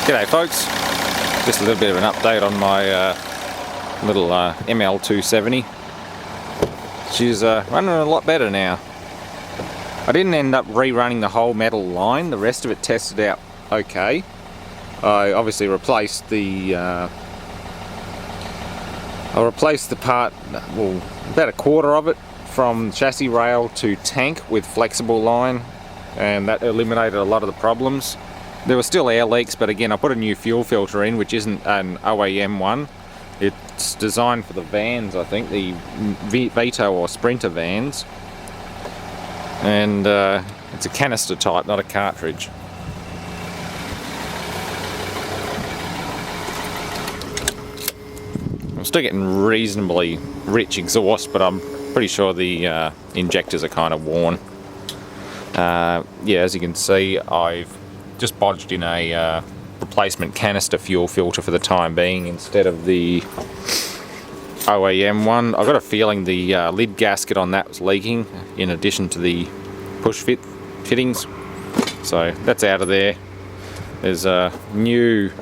G'day folks, just a little bit of an update on my little ML270. She's running a lot better now. I didn't end up rerunning the whole metal line, the rest of it tested out okay. I obviously replaced the part, well, about a quarter of it from chassis rail to tank with flexible line, and that eliminated a lot of the problems. There were still air leaks, but again I put a new fuel filter in, which isn't an OEM one. It's designed for the vans, I think, the Vito or Sprinter vans. And it's a canister type, not a cartridge. I'm still getting reasonably rich exhaust, but I'm pretty sure the injectors are kind of worn. Yeah, as you can see, I've just bodged in a replacement canister fuel filter for the time being instead of the OEM one. I've got a feeling the lid gasket on that was leaking in addition to the push fittings, so that's out of there. There's a new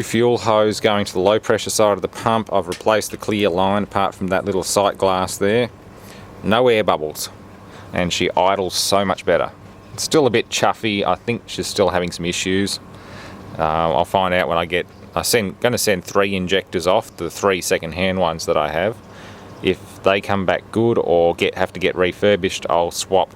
fuel hose going to the low pressure side of the pump. I've replaced the clear line apart from that little sight glass there. No air bubbles, and she idles so much better. It's still a bit chuffy. I think she's still having some issues. I'll find out when I get... I'm going to send 3 injectors off, the 3 second-hand ones that I have. If they come back good or have to get refurbished, I'll swap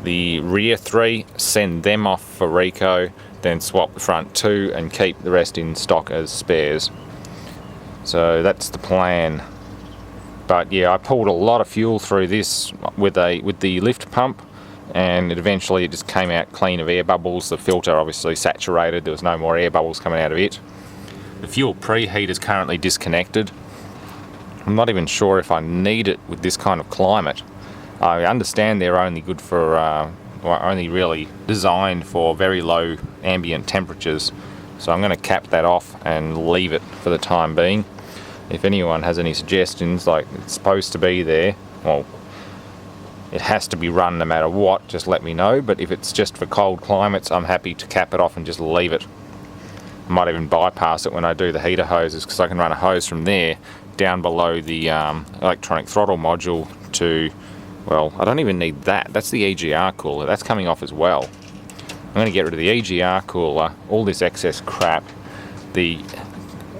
the rear 3, send them off for Rico, then swap the front 2 and keep the rest in stock as spares. So that's the plan. But yeah, I pulled a lot of fuel through this with the lift pump, and it just came out clean of air bubbles. The filter obviously saturated, there was no more air bubbles coming out of it. The fuel preheat is currently disconnected. I'm not even sure if I need it with this kind of climate. I understand they're only good for, only really designed for very low ambient temperatures, so I'm going to cap that off and leave it for the time being. If anyone has any suggestions, like it's supposed to be there, well, it has to be run no matter what, just let me know. But if it's just for cold climates, I'm happy to cap it off and just leave it. I might even bypass it when I do the heater hoses, because I can run a hose from there down below the electronic throttle module to, well, I don't even need that. That's the EGR cooler. That's coming off as well. I'm going to get rid of the EGR cooler, all this excess crap, the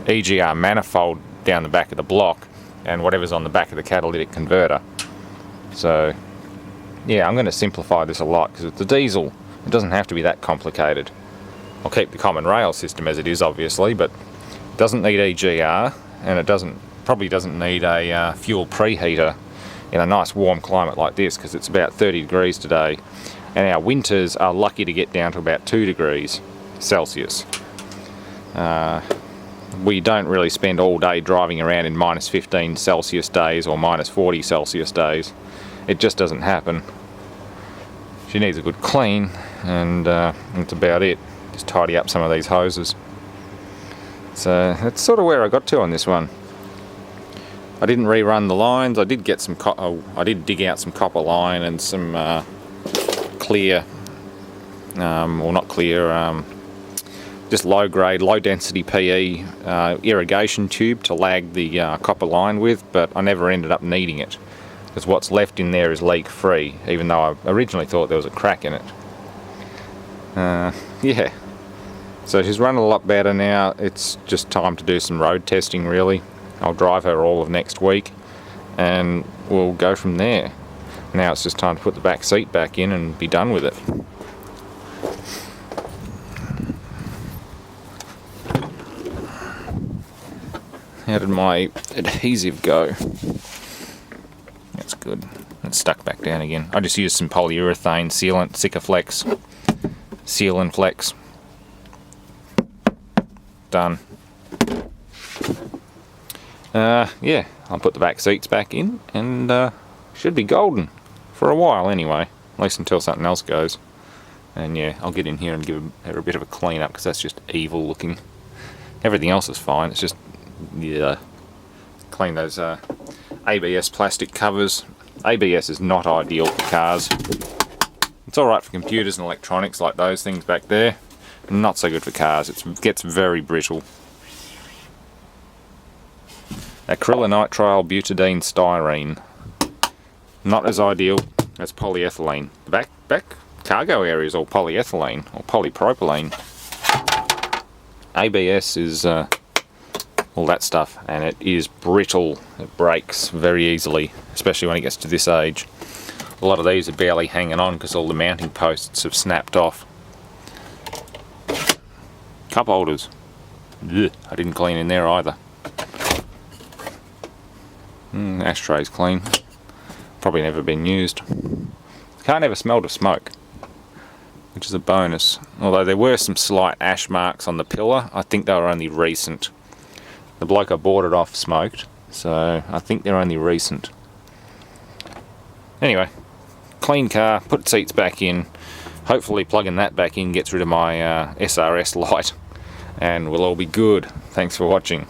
EGR manifold down the back of the block, and whatever's on the back of the catalytic converter. So yeah, I'm going to simplify this a lot, because it's a diesel. It doesn't have to be that complicated. I'll keep the common rail system as it is, obviously, but it doesn't need EGR, and it probably doesn't need a fuel preheater in a nice warm climate like this, because it's about 30 degrees today, and our winters are lucky to get down to about 2 degrees Celsius. We don't really spend all day driving around in minus 15 Celsius days or minus 40 Celsius days. It just doesn't happen. She needs a good clean, and that's about it. Just tidy up some of these hoses. So that's sort of where I got to on this one. I didn't rerun the lines. I did get some I did dig out some copper line and some clear, well, not clear, just low grade, low density PE irrigation tube to lag the copper line with, but I never ended up needing it, because what's left in there is leak free, even though I originally thought there was a crack in it. Yeah, so she's running a lot better now. It's just time to do some road testing, really. I'll drive her all of next week and we'll go from there. Now it's just time to put the back seat back in and be done with it. How did my adhesive go? That's good. It's stuck back down again. I just used some polyurethane sealant, Sikaflex, Seal and Flex. Done. Yeah, I'll put the back seats back in, and should be golden for a while anyway, at least until something else goes. And yeah, I'll get in here and give her a bit of a clean up, because that's just evil looking. Everything else is fine, it's just, yeah, clean those ABS plastic covers. ABS is not ideal for cars. It's alright for computers and electronics like those things back there. Not so good for cars, it gets very brittle. Acrylonitrile butadiene styrene. Not as ideal as polyethylene. The back cargo area is all polyethylene or polypropylene. ABS is all that stuff, and it is brittle. It breaks very easily, especially when it gets to this age. A lot of these are barely hanging on because all the mounting posts have snapped off. Cup holders. Ugh, I didn't clean in there either. Ashtray's clean. Probably never been used. Can't ever smell of smoke, which is a bonus. Although there were some slight ash marks on the pillar. I think they were only recent. The bloke I bought it off smoked, so I think they're only recent. Anyway, clean car, put seats back in. Hopefully plugging that back in gets rid of my SRS light, and we'll all be good. Thanks for watching.